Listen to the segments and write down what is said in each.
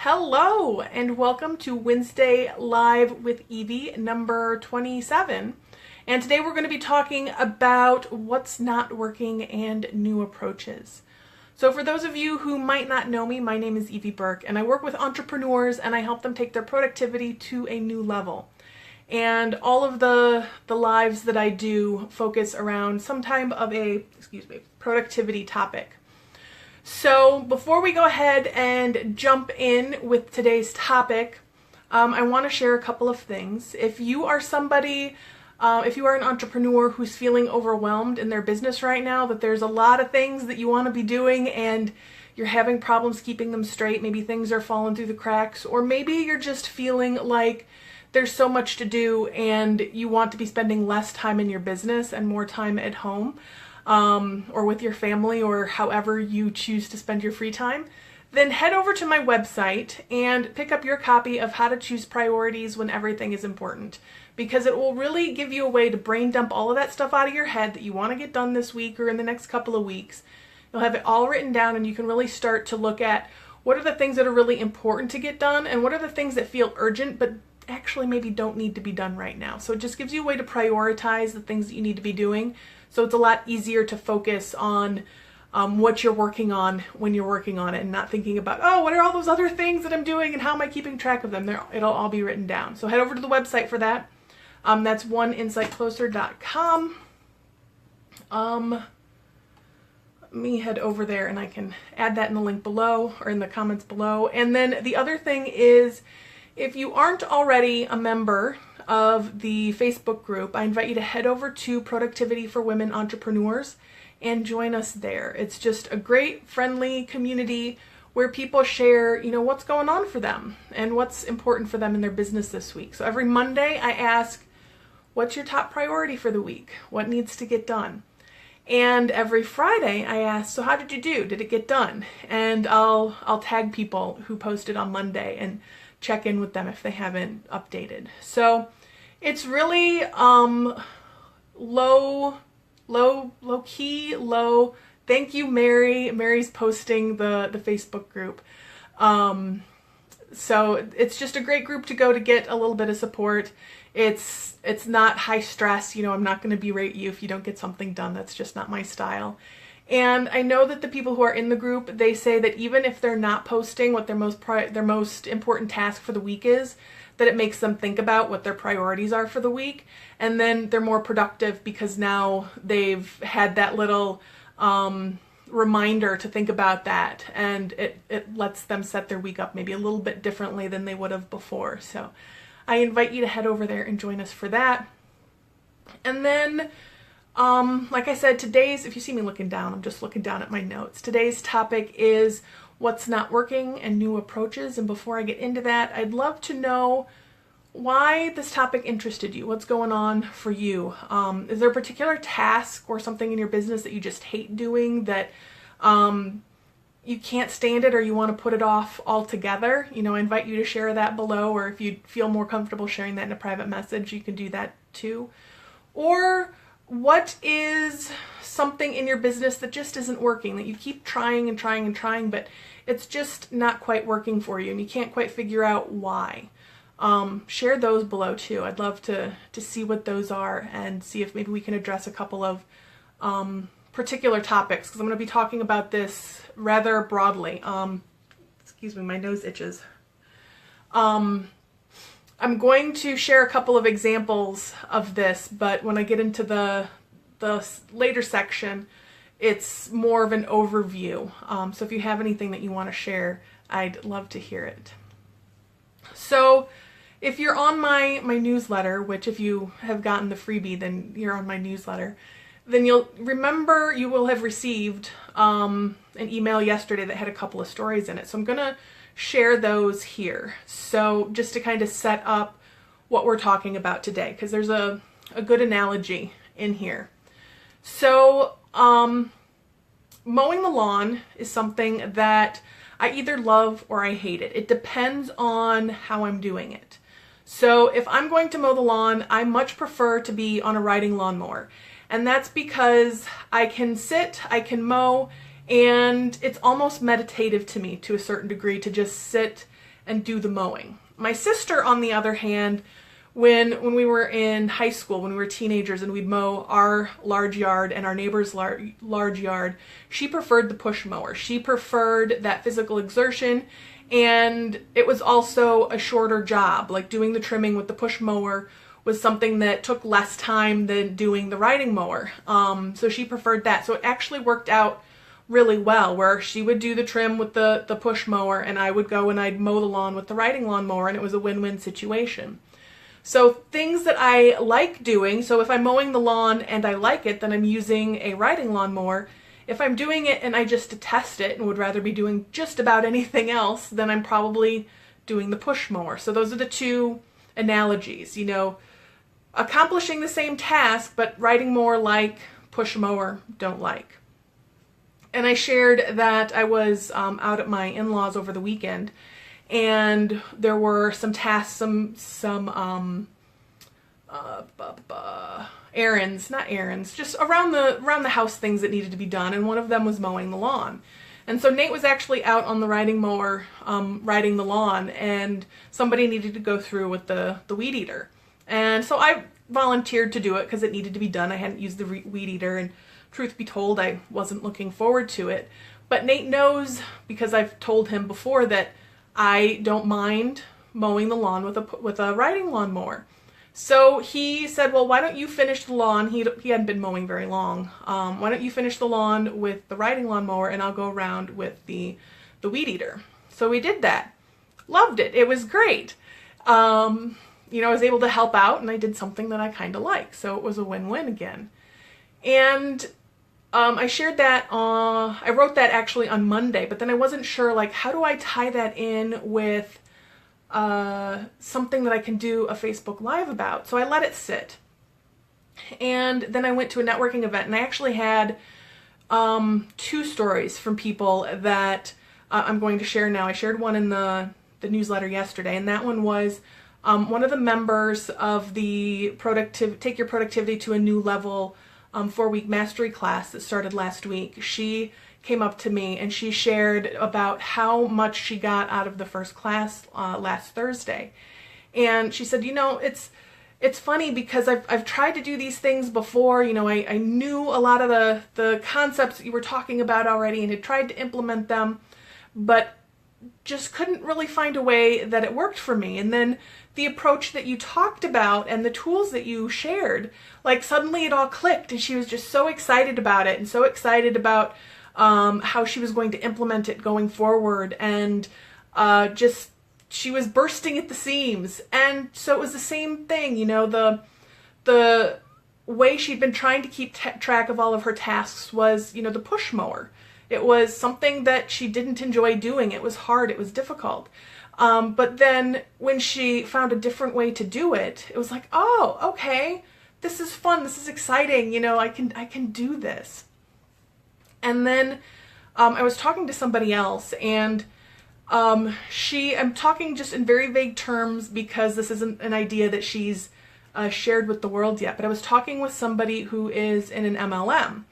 Hello and welcome to Wednesday Live with Evie number 27. And today we're going to be talking about what's not working and new approaches. So for those of you who might not know me, my name is Evie Burke and I work with entrepreneurs and I help them take their productivity to a new level. And all of the lives that I do focus around some type of a, productivity topic. So before we go ahead and jump in with today's topic, I want to share a couple of things. If you are somebody, if you are an entrepreneur who's feeling overwhelmed in their business right now, that there's a lot of things that you want to be doing and you're having problems keeping them straight, maybe things are falling through the cracks, or maybe you're just feeling like there's so much to do and you want to be spending less time in your business and more time at home, or with your family, or however you choose to spend your free time, then head over to my website and pick up your copy of How to Choose Priorities When Everything is Important, because it will really give you a way to brain dump all of that stuff out of your head that you want to get done this week or in the next couple of weeks. You'll have it all written down and you can really start to look at what are the things that are really important to get done and what are the things that feel urgent but actually maybe don't need to be done right now. So it just gives you a way to prioritize the things that you need to be doing. So it's a lot easier to focus on what you're working on when you're working on it and not thinking about, oh, what are all those other things that I'm doing and how am I keeping track of them? It'll all be written down. So head over to the website for that. That's oneinsightcloser.com. Let me head over there and I can add that in the link below or in the comments below. And then the other thing is, if you aren't already a member of the Facebook group, I invite you to head over to Productivity for Women Entrepreneurs and join us there. It's just a great, friendly community where people share, what's going on for them and what's important for them in their business this week. So every Monday I ask, what's your top priority for the week? What needs to get done? And every Friday I ask, so how did you do? Did it get done? And I'll tag people who posted on Monday and check in with them if they haven't updated. So it's really low key. Thank you, Mary. Mary's posting the Facebook group. So it's just a great group to go to get a little bit of support. It's not high stress. I'm not going to berate you if you don't get something done. That's just not my style. And I know that the people who are in the group, they say that even if they're not posting what their most important task for the week is, that it makes them think about what their priorities are for the week. And then they're more productive because now they've had that little reminder to think about that. And it lets them set their week up maybe a little bit differently than they would have before. So I invite you to head over there and join us for that. And then like I said, if you see me looking down, I'm just looking down at my notes. Today's topic is what's not working and new approaches. And before I get into that, I'd love to know why this topic interested you. What's going on for you? Is there a particular task or something in your business that you just hate doing, that you can't stand it or you want to put it off altogether? I invite you to share that below, or if you feel more comfortable sharing that in a private message, you can do that too. Or what is something in your business that just isn't working, that you keep trying and trying and trying, but it's just not quite working for you and you can't quite figure out why? Share those below too. I'd love to see what those are and see if maybe we can address a couple of particular topics, because I'm going to be talking about this rather broadly. Excuse me, my nose itches. I'm going to share a couple of examples of this, but when I get into the later section, it's more of an overview. So if you have anything that you want to share, I'd love to hear it. So if you're on my newsletter, which if you have gotten the freebie, then you're on my newsletter, then you will have received an email yesterday that had a couple of stories in it. So I'm going to share those here. So just to kind of set up what we're talking about today, because there's a good analogy in here. So mowing the lawn is something that I either love or I hate it. It depends on how I'm doing it. So if I'm going to mow the lawn, I much prefer to be on a riding lawnmower. And that's because I can sit, I can mow, and it's almost meditative to me to a certain degree to just sit and do the mowing. My sister, on the other hand, when we were in high school, when we were teenagers and we'd mow our large yard and our neighbor's large yard, she preferred the push mower. She preferred that physical exertion, and it was also a shorter job. Like doing the trimming with the push mower was something that took less time than doing the riding mower. So she preferred that. So it actually worked out really well, where she would do the trim with the push mower and I would go and I'd mow the lawn with the riding lawn mower, and it was a win-win situation. So things that I like doing, so if I'm mowing the lawn and I like it, then I'm using a riding lawn mower. If I'm doing it and I just detest it and would rather be doing just about anything else, then I'm probably doing the push mower. So those are the two analogies, you know, accomplishing the same task, but riding more like, push mower don't like. And I shared that I was out at my in-laws over the weekend, and there were some tasks, some errands, just around the house, things that needed to be done, and one of them was mowing the lawn. And so Nate was actually out on the riding mower, riding the lawn, and somebody needed to go through with the weed eater. And so I volunteered to do it because it needed to be done. I hadn't used the weed eater, and truth be told, I wasn't looking forward to it. But Nate knows, because I've told him before, that I don't mind mowing the lawn with a riding lawn mower. So he said, well, why don't you finish the lawn? He hadn't been mowing very long. Why don't you finish the lawn with the riding lawn mower and I'll go around with the weed eater. So we did that. Loved it. It was great. You know, I was able to help out and I did something that I kind of like. So it was a win-win again. And I shared that, I wrote that actually on Monday, but then I wasn't sure, like, how do I tie that in with something that I can do a Facebook Live about? So I let it sit. And then I went to a networking event, and I actually had 2 stories from people that I'm going to share now. I shared one in the newsletter yesterday, and that one was one of the members of the Take Your Productivity to a New Level 4-week mastery class that started last week. She came up to me and she shared about how much she got out of the first class last Thursday. And she said, you know, it's funny because I've tried to do these things before. You know, I knew a lot of the concepts that you were talking about already and had tried to implement them, but just couldn't really find a way that it worked for me. And then the approach that you talked about and the tools that you shared, like suddenly it all clicked, and she was just so excited about it and so excited about how she was going to implement it going forward, and she was bursting at the seams. And so it was the same thing, you know, the way she'd been trying to keep track of all of her tasks was, you know, the push mower. It was something that she didn't enjoy doing. It was hard. It was difficult. But then when she found a different way to do it, it was like, oh, okay, this is fun. This is exciting. You know, I can do this. And then I was talking to somebody else, and I'm talking just in very vague terms because this isn't an idea that she's shared with the world yet. But I was talking with somebody who is in an MLM.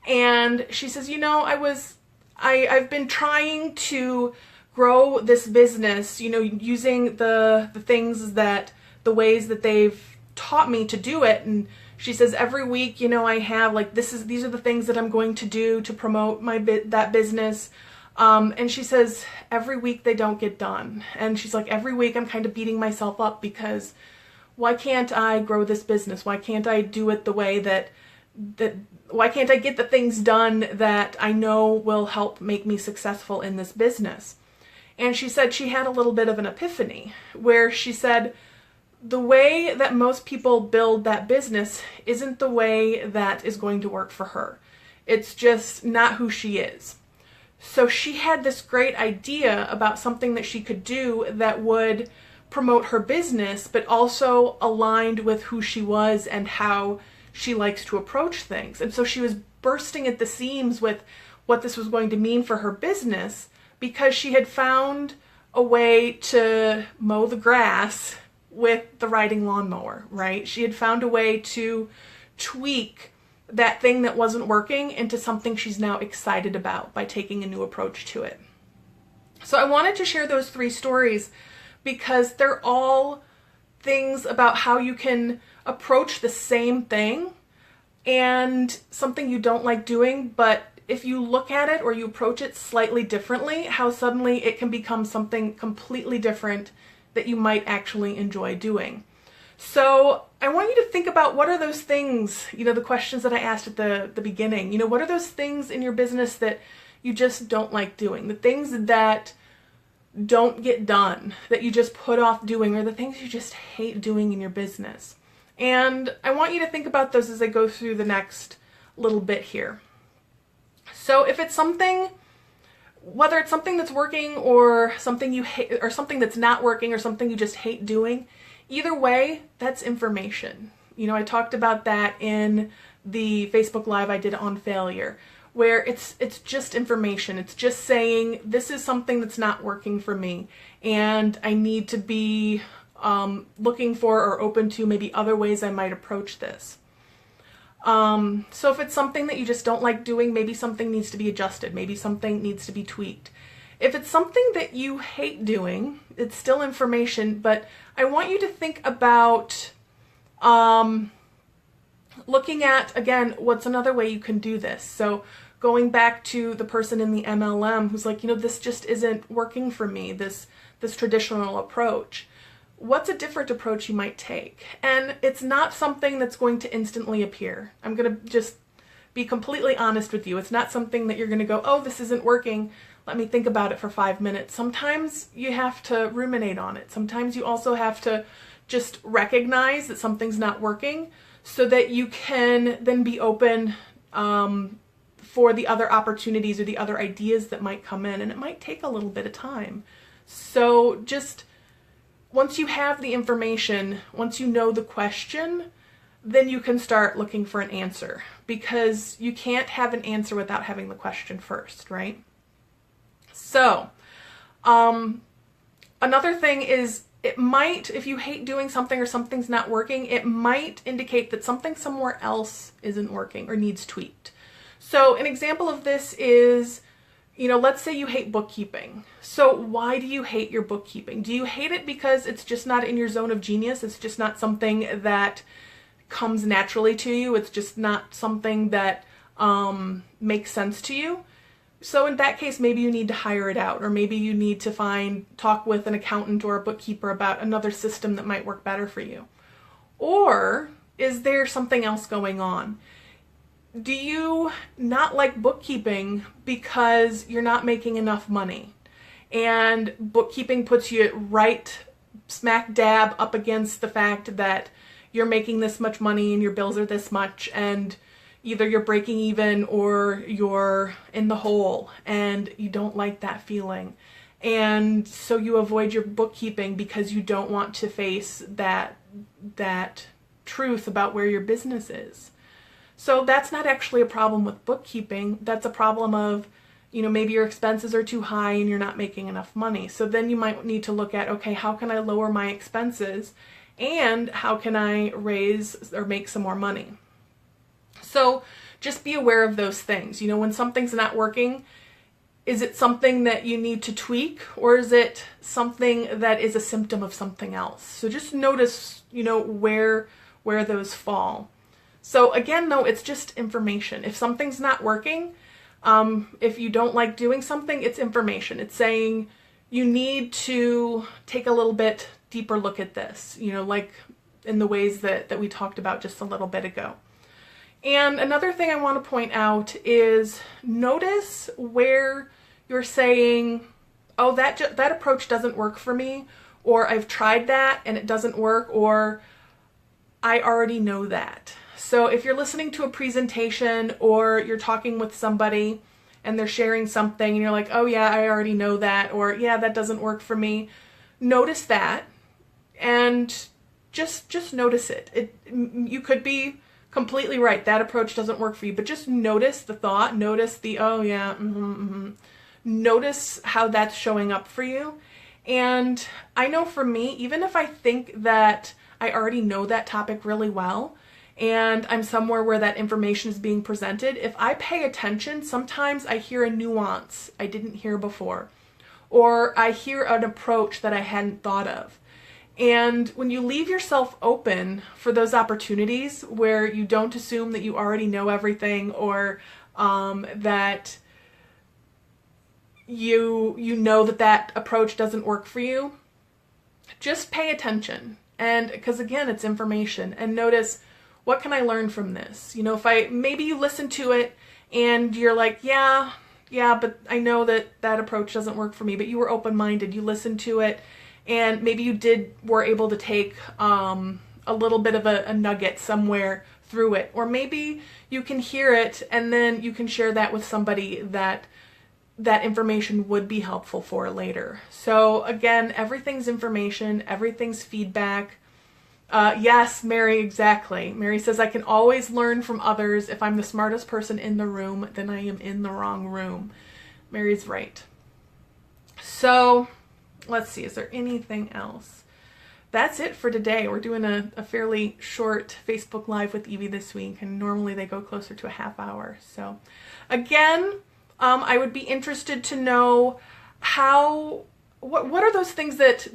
And she says, you know, I've been trying to grow this business, you know, using the the ways that they've taught me to do it. And she says, every week, you know, I have like, these are the things that I'm going to do to promote that business. And she says, every week they don't get done. And she's like, every week I'm kind of beating myself up because why can't I grow this business? Why can't I do it the way why can't I get the things done that I know will help make me successful in this business? And she said she had a little bit of an epiphany where she said, the way that most people build that business isn't the way that is going to work for her. It's just not who she is. So she had this great idea about something that she could do that would promote her business, but also aligned with who she was and how she likes to approach things. And so she was bursting at the seams with what this was going to mean for her business, because she had found a way to mow the grass with the riding lawnmower, right? She had found a way to tweak that thing that wasn't working into something she's now excited about by taking a new approach to it. So I wanted to share those 3 stories because they're all things about how you can approach the same thing and something you don't like doing, but if you look at it or you approach it slightly differently, how suddenly it can become something completely different that you might actually enjoy doing. So I want you to think about, what are those things, the questions that I asked at the beginning, what are those things in your business that you just don't like doing, the things that don't get done, that you just put off doing, or the things you just hate doing in your business. And I want you to think about those as I go through the next little bit here. So if it's something, whether it's something that's working or something you hate, or something that's not working or something you just hate doing, either way, that's information. I talked about that in the Facebook Live I did on failure, where it's just information. It's just saying, this is something that's not working for me, and I need to be looking for or open to maybe other ways I might approach this. So if it's something that you just don't like doing, maybe something needs to be adjusted, maybe something needs to be tweaked. If it's something that you hate doing, it's still information, but I want you to think about looking at, again, what's another way you can do this. So going back to the person in the MLM who's like, this just isn't working for me, this traditional approach. What's a different approach you might take? And it's not something that's going to instantly appear. I'm going to just be completely honest with you. It's not something that you're going to go, oh, this isn't working, let me think about it for 5 minutes. Sometimes you have to ruminate on it. Sometimes you also have to just recognize that something's not working so that you can then be open for the other opportunities or the other ideas that might come in. And it might take a little bit of time. So just once you have the information, once you know the question, then you can start looking for an answer, because you can't have an answer without having the question first, right? So, another thing is, it might, if you hate doing something or something's not working, it might indicate that something somewhere else isn't working or needs tweaked. So an example of this is, let's say you hate bookkeeping. So why do you hate your bookkeeping? Do you hate it because it's just not in your zone of genius? It's just not something that comes naturally to you. It's just not something that makes sense to you. So in that case, maybe you need to hire it out, or maybe you need to talk with an accountant or a bookkeeper about another system that might work better for you. Or is there something else going on? Do you not like bookkeeping because you're not making enough money? And bookkeeping puts you right smack dab up against the fact that you're making this much money and your bills are this much, and either you're breaking even or you're in the hole, and you don't like that feeling. And so you avoid your bookkeeping because you don't want to face that truth about where your business is. So that's not actually a problem with bookkeeping. That's a problem of, maybe your expenses are too high and you're not making enough money. So then you might need to look at, okay, how can I lower my expenses, and how can I raise or make some more money? So just be aware of those things. When something's not working, is it something that you need to tweak, or is it something that is a symptom of something else? So just notice, where those fall. So again, though, it's just information. If something's not working, if you don't like doing something, it's information. It's saying you need to take a little bit deeper look at this, like in the ways that we talked about just a little bit ago. And another thing I want to point out is, notice where you're saying, oh, that approach doesn't work for me, or I've tried that and it doesn't work, or I already know that. So if you're listening to a presentation or you're talking with somebody and they're sharing something and you're like, oh yeah, I already know that, or yeah, that doesn't work for me, notice that and just notice it. You could be completely right, that approach doesn't work for you, but just notice the thought, notice the, oh yeah, notice how that's showing up for you. And I know for me, even if I think that I already know that topic really well, and I'm somewhere where that information is being presented, if I pay attention, sometimes I hear a nuance I didn't hear before. or I hear an approach that I hadn't thought of. And when you leave yourself open for those opportunities where you don't assume that you already know everything, or that you know that approach doesn't work for you, just pay attention. And because again, it's information, and notice, what can I learn from this? You know, maybe you listen to it and you're like, yeah, but I know that approach doesn't work for me, but you were open-minded, you listened to it, and maybe you were able to take a little bit of a nugget somewhere through it. Or maybe you can hear it and then you can share that with somebody that information would be helpful for later. So again, everything's information, everything's feedback. Yes, Mary, exactly. Mary says, I can always learn from others. If I'm the smartest person in the room, then I am in the wrong room. Mary's right. So let's see, is there anything else? That's it for today. We're doing a fairly short Facebook Live with Evie this week, and normally they go closer to a half hour. So again, I would be interested to know what are those things that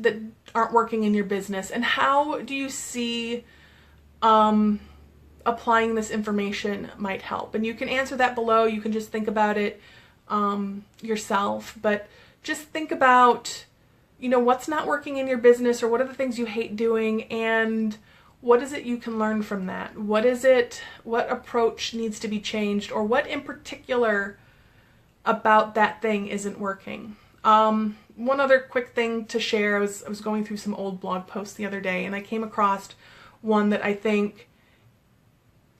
aren't working in your business, and how do you see applying this information might help? And you can answer that below. You can just think about it yourself, but just think about, you know, what's not working in your business, or what are the things you hate doing, and what is it you can learn from that? What approach needs to be changed, or what in particular about that thing isn't working? One other quick thing to share, I was going through some old blog posts the other day, and I came across one that I think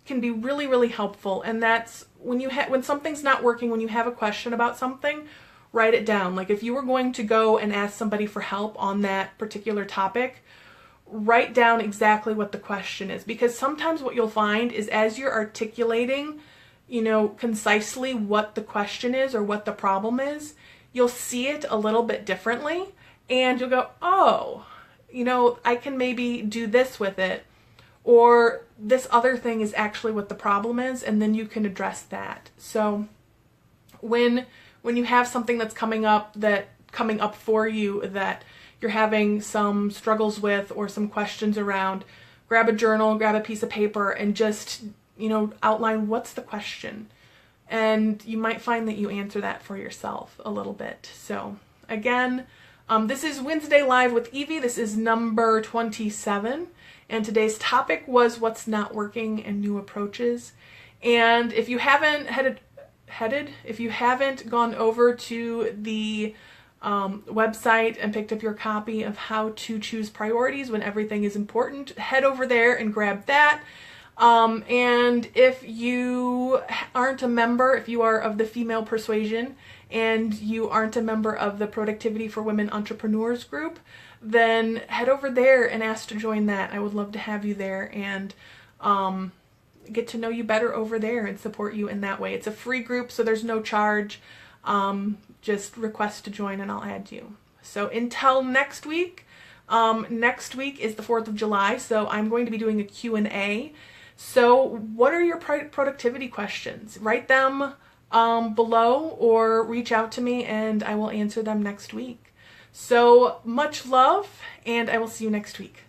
can be really, really helpful, and that's when something's not working, when you have a question about something, write it down. Like if you were going to go and ask somebody for help on that particular topic, write down exactly what the question is, because sometimes what you'll find is as you're articulating, you know, concisely what the question is or what the problem is, you'll see it a little bit differently, and you'll go, oh, you know, I can maybe do this with it, or this other thing is actually what the problem is, and then you can address that. So when you have something that's coming up for you that you're having some struggles with or some questions around, grab a journal, grab a piece of paper, and just, you know, outline what's the question. And you might find that you answer that for yourself a little bit. So again, this is Wednesday Live with Evie. This is number 27. And today's topic was what's not working and new approaches. And if you haven't if you haven't gone over to the website and picked up your copy of How to Choose Priorities When Everything is Important, head over there and grab that. And if you aren't a member, if you are of the female persuasion and you aren't a member of the Productivity for Women Entrepreneurs group, then head over there and ask to join that. I would love to have you there and get to know you better over there and support you in that way. It's a free group, so there's no charge. Just request to join and I'll add you. So until next week is the 4th of July, so I'm going to be doing a Q&A. So what are your productivity questions? Write them below or reach out to me and I will answer them next week. So much love, and I will see you next week.